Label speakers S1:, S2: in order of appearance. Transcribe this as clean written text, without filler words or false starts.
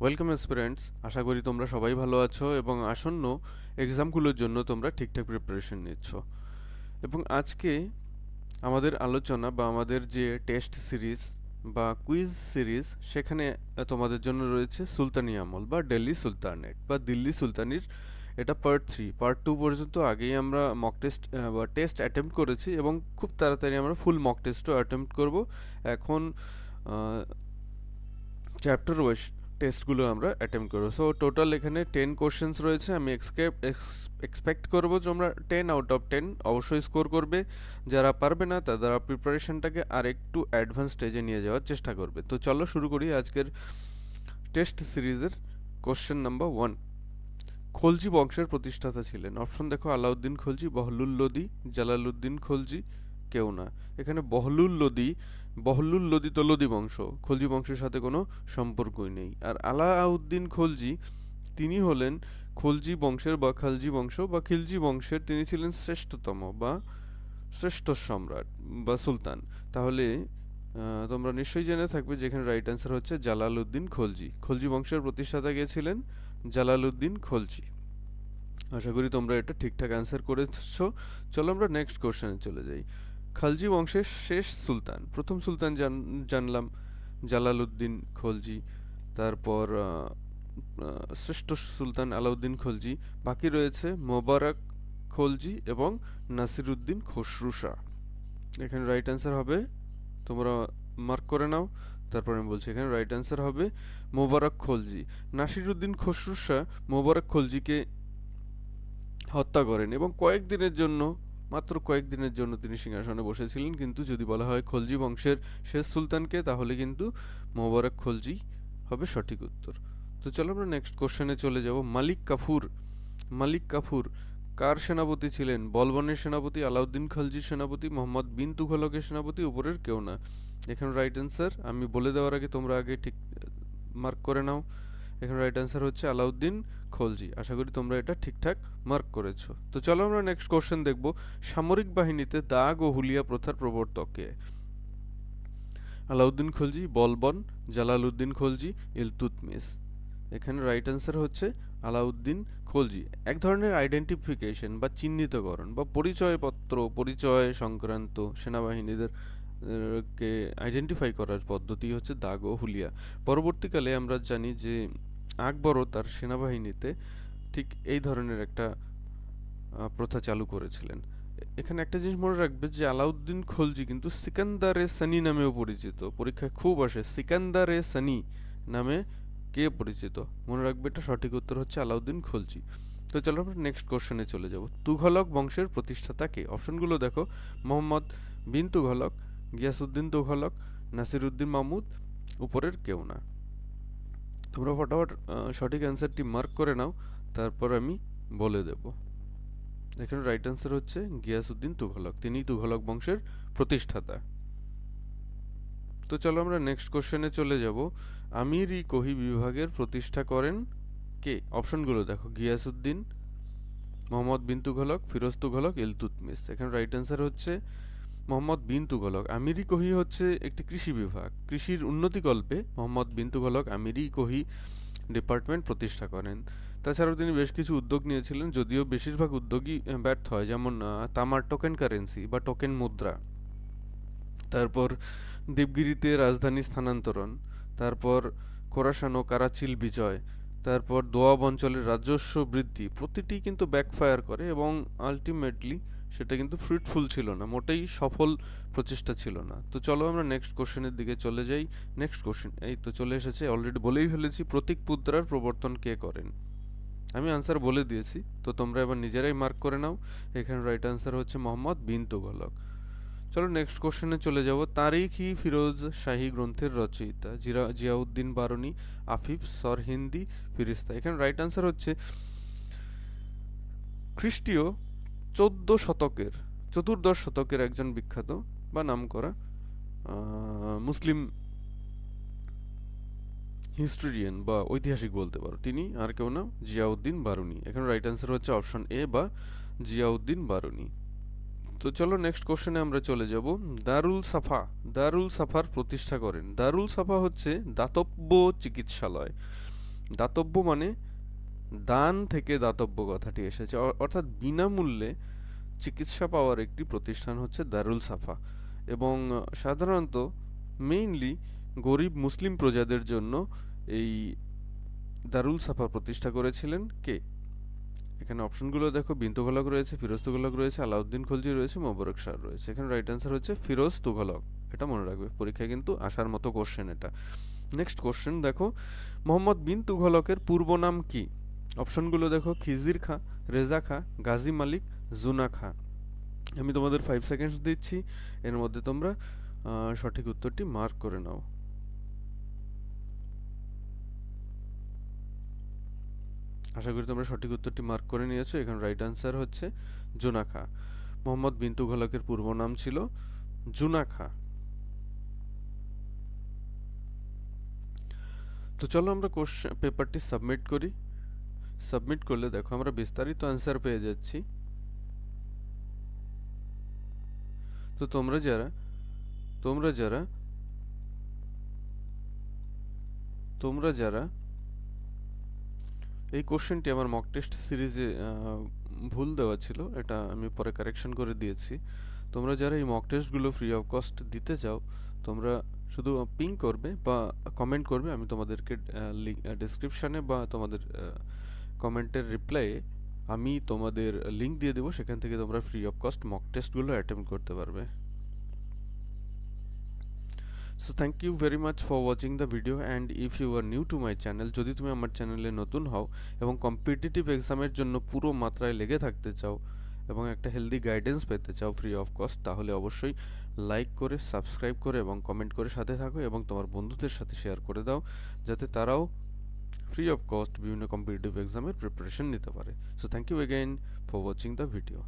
S1: Welcome aspirants, আশা করি তোমরা সবাই ভালো আছো এবং আসন্ন এক্সামগুলোর জন্য তোমরা ঠিকঠাক প্রিপারেশন নিচ্ছ। এবং আজকে আমাদের আলোচনা বা আমাদের যে টেস্ট সিরিজ বা কুইজ সিরিজ, সেখানে তোমাদের জন্য রয়েছে সুলতানি আমল বা দিল্লি সুলতানেট বা দিল্লি সুলতানির। এটা পার্ট 3, পার্ট 2 পর্যন্ত আগেই আমরা মক টেস্ট বা টেস্ট অ্যাটেম্প্ট করেছি এবং খুব তাড়াতাড়ি আমরা ফুল মক টেস্টও অ্যাটেম্প্ট করব। এখন চ্যাপ্টার ওয়াইজ টেস্টগুলো আমরা অ্যাটেম্প্ট করবো। সো টোটাল এখানে 10 কোশ্চেন্স রয়েছে। আমি এক্সপেক্ট করবো তোমরা 10 আউট অফ 10 অবশ্যই স্কোর করবে। যারা পারবে না তারা প্রিপারেশনটাকে আর একটু অ্যাডভান্স স্টেজে নিয়ে যাওয়ার চেষ্টা করবে। তো চলো শুরু করি আজকের টেস্ট সিরিজের। কোশ্চেন নাম্বার 1, খলজি বংশের প্রতিষ্ঠাতা ছিলেন। অপশন দেখো: আলাউদ্দিন খলজি, বহলুল লোদি, জালালউদ্দিন খলজি, কেউ না। এখানে বহলুল লোদি তো লোদি বংশ, খলজি বংশের সাথে কোনো সম্পর্কই নেই। আর আলাউদ্দিন খলজি তিনি হলেন খলজি বংশের বা খালজি বংশ বা খিলজি বংশের, তিনি ছিলেন শ্রেষ্ঠতম বা শ্রেষ্ঠ সম্রাট বা সুলতান। তাহলে তোমরা নিশ্চয়ই জেনে থাকবে যে এখানে রাইট অ্যান্সার হচ্ছে জালালউদ্দিন খলজি। খলজি বংশের প্রতিষ্ঠাতা কে ছিলেন? জালালউদ্দিন খলজি। আশা করি তোমরা এটা ঠিকঠাক অ্যান্সার করেছো। চলো আমরা নেক্সট কোশ্চেনে চলে যাই। খালজি বংশের শেষ সুলতান, প্রথম সুলতান জানলাম জালালউদ্দিন খলজি। তারপর শ্রেষ্ঠ সুলতান আলাউদ্দিন খলজি। বাকি রয়েছে মোবারক খলজি এবং নাসিরুদ্দিন খসরু শাহ। এখানে রাইট অ্যান্সার হবে, তোমরা মার্ক করে নাও। তারপর আমি বলছি, এখানে রাইট অ্যান্সার হবে মোবারক খলজি। নাসিরুদ্দিন খসরু শাহ মোবারক খলজিকে হত্যা করেন এবং মাত্র কয়েকদিনের জন্য তিনি সিংহাসনে বসেছিলেন। কিন্তু যদি বলা হয় খলজি বংশের শেষ সুলতানকে, তাহলে কিন্তু মোবারক খলজি হবে সঠিক উত্তর। তো চলো আমরা নেক্সট কোশ্চেনে চলে যাব। মালিক কাফুর কার সেনাপতি ছিলেন? বলবনের সেনাপতি, আলাউদ্দিন খলজির সেনাপতি, মোহাম্মদ বিন তুঘলকের সেনাপতি, উপরের কেউ না। এখানে রাইট অ্যান্সার আমি বলে দেওয়ার আগে তোমরা আগে ঠিক মার্ক করে নাও। এখানে রাইট অ্যান্সার হচ্ছে আলাউদ্দিন খলজি। আশা করি তোমরা এটা ঠিকঠাক মার্ক করেছো। তো চলো আমরা নেক্সট কোশ্চেন দেখব। সামরিক বাহিনীতে দাগ ও হুলিয়া প্রথার প্রবর্তক কে? আলাউদ্দিন খলজি, বলবন, জালালউদ্দিন খলজি, ইলতুৎমিশ। এখানে রাইট অ্যান্সার হচ্ছে আলাউদ্দিন খলজি। এক ধরনের আইডেন্টিফিকেশন বা চিহ্নিতকরণ বা পরিচয় সংক্রান্ত সেনাবাহিনীদের কে আইডেন্টিফাই করার পদ্ধতি হচ্ছে দাগ ও হুলিয়া। পরবর্তীকালে আমরা জানি যে আকবরও তার সেনাবাহিনীতে ঠিক এই ধরনের একটা প্রথা চালু করেছিলেন। এখানে একটা জিনিস মনে রাখবে যে আলাউদ্দিন খলজি কিন্তু সিকান্দার-এ সানি নামেও পরিচিত। পরীক্ষায় খুব আসে সিকান্দার-এ সানি নামে কে পরিচিত। মনে রাখবে, এটা সঠিক উত্তর হচ্ছে আলাউদ্দিন খলজি। তো চলো আমরা নেক্সট কোশ্চেনে চলে যাব। তুঘলক বংশের প্রতিষ্ঠাতা কে? অপশনগুলো দেখো: মোহাম্মদ বিন তুঘলক, গিয়াসউদ্দিন তুঘলক, নাসিরউদ্দিন মাহমুদ, উপরের কেউ না। তোমরা ফটাফট সঠিক অ্যান্সারটি মার্ক করে নাও, তারপর আমি বলে দেব। এখানে রাইট অ্যান্সার হচ্ছে গিয়াসউদ্দিন তুঘলক, তিনিই তুঘলক বংশের প্রতিষ্ঠাতা। তো চলো আমরা নেক্সট কোশ্চেনে চলে যাব। আমির-ই-কোহি বিভাগের প্রতিষ্ঠা করেন কে? অপশনগুলো দেখো: গিয়াসউদ্দিন, মোহাম্মদ বিন তুঘলক, ফিরোজ তুঘলক, ইলতুৎমিশ। এখানে রাইট অ্যান্সার হচ্ছে মোহাম্মদ বিন তুঘলক। আমির-ই-কোহি হচ্ছে একটি কৃষি বিভাগ। কৃষির উন্নতিকল্পে মোহাম্মদ বিন তুঘলক আমির-ই-কোহি ডিপার্টমেন্ট প্রতিষ্ঠা করেন। তাছাড়াও তিনি বেশ কিছু উদ্যোগ নিয়েছিলেন, যদিও বেশিরভাগ উদ্যোগই ব্যর্থ হয়, যেমন তামার টোকেন কারেন্সি বা টোকেন মুদ্রা, তারপর দেবগিরিতে রাজধানী স্থানান্তরণ, তারপর খোরাসান ও কারাচিল বিজয়, তারপর দোয়াব অঞ্চলের রাজস্ব বৃদ্ধি, প্রতিটি কিন্তু ব্যাকফায়ার করে এবং আলটিমেটলি সেটা কিন্তু ফ্রুটফুল ছিল না, মোটেই সফল প্রচেষ্টা ছিল না। তো চলো আমরা নেক্সট কোশ্চেনের দিকে চলে যাই। নেক্সট কোশ্চেন এই তো চলে এসেছে, অলরেডি বলেই ফেলেছি। প্রতীক মুদ্রার প্রবর্তন কে করেন? আমি আনসার বলে দিয়েছি, তো তোমরা এবার নিজেরাই মার্ক করে নাও। এখানে রাইট আনসার হচ্ছে মোহাম্মদ বিন তুগলক। চলো নেক্সট কোশ্চেনে চলে যাব। তারিখ-ই ফিরোজ শাহী গ্রন্থের রচয়িতা: জিয়াউদ্দিন বারনী, আফিফ, সরহিন্দি, ফিরিস্তা। এখানে রাইট আনসার হচ্ছে খ্রিস্টীয় চতুর্দশ শতকের একজন বিখ্যাত বা নামকরা মুসলিম হিস্টোরিয়ান বা ঐতিহাসিক বলতে পারো, তিনি আর কেউ না, জিয়াউদ্দিন বারুনি। এখানে রাইট অ্যান্সার হচ্ছে অপশন এ বা জিয়াউদ্দিন বারুনি। তো চলো নেক্সট কোশ্চেনে আমরা চলে যাব। দারুল সাফার প্রতিষ্ঠা করেন। দারুল সাফা হচ্ছে দাতব্য চিকিৎসালয়। দাতব্য মানে দান থেকে দাতব্য কথাটি এসেছে, অর্থাৎ বিনামূল্যে চিকিৎসা পাওয়ার একটি প্রতিষ্ঠান হচ্ছে দারুল সাফা। এবং সাধারণত মেইনলি গরিব মুসলিম প্রজাদের জন্য এই দারুল সাফা প্রতিষ্ঠা করেছিলেন কে? এখানে অপশনগুলো দেখো, বিন তুঘলক রয়েছে, ফিরোজ তুঘলক রয়েছে, আলাউদ্দিন খলজি রয়েছে, মোবারক শাহ রয়েছে। এখানে রাইট অ্যান্সার হচ্ছে ফিরোজ তুঘলক। এটা মনে রাখবে, পরীক্ষায় কিন্তু আসার মতো কোশ্চেন এটা। নেক্সট কোশ্চেন দেখো, মোহাম্মদ বিন তুঘলকের পূর্ব নাম কি? অপশনগুলো দেখো, খিজির খাঁ, রেজা খাঁ, গাজী মালিক, জুনা খাঁ। আমি তোমাদের 5 সেকেন্ডস দিচ্ছি, এর মধ্যে তোমরা সঠিক উত্তরটি মার্ক করে নাও। আশা করি তোমরা সঠিক উত্তরটি মার্ক করে নিয়েছো। এখানে রাইট অ্যান্সার হচ্ছে জুনা খাঁ। মোহাম্মদ বিন তুঘলকের পূর্ব নাম ছিল জুনা খাঁ। তো চলো আমরা কোশ্চেন পেপারটি সাবমিট করি। সাবমিট করলে দেখো আমরা বিস্তারিত অ্যান্সার পেয়ে যাচ্ছি। তো তোমরা যারা তোমরা যারা তোমরা যারা এই কোশ্চেনটি আমার মক টেস্ট সিরিজে ভুল দেওয়া ছিল, এটা আমি পরে কারেকশন করে দিয়েছি। তোমরা যারা এই মক টেস্টগুলো ফ্রি অফ কস্ট দিতে চাও, তোমরা শুধু পিং করবে বা কমেন্ট করবে, আমি তোমাদেরকে ডেসক্রিপশানে বা তোমাদের কমেন্টের রিপ্লাইয়ে আমি তোমাদের লিঙ্ক দিয়ে দেবো, সেখান থেকে তোমরা ফ্রি অফ কস্ট মক টেস্টগুলো অ্যাটেম্প্ট করতে পারবে। So thank you very much for watching the video, and if you are new to my channel, যদি তুমি আমার চ্যানেলে নতুন হও এবং কম্পিটিটিভ এক্সামের জন্য পুরো মাত্রায় লেগে থাকতে চাও এবং একটা হেলদি গাইডেন্স পেতে চাও ফ্রি অফ কস্ট, তাহলে অবশ্যই লাইক করে, সাবস্ক্রাইব করে এবং কমেন্ট করে সাথে থাকো এবং তোমার বন্ধুদের সাথে শেয়ার করে দাও, যাতে তারাও ফ্রি অফ কস্ট বিভিন্ন কম্পিটিটিভ এক্সামের প্রিপারেশন নিতে পারে। So thank you again for watching the video.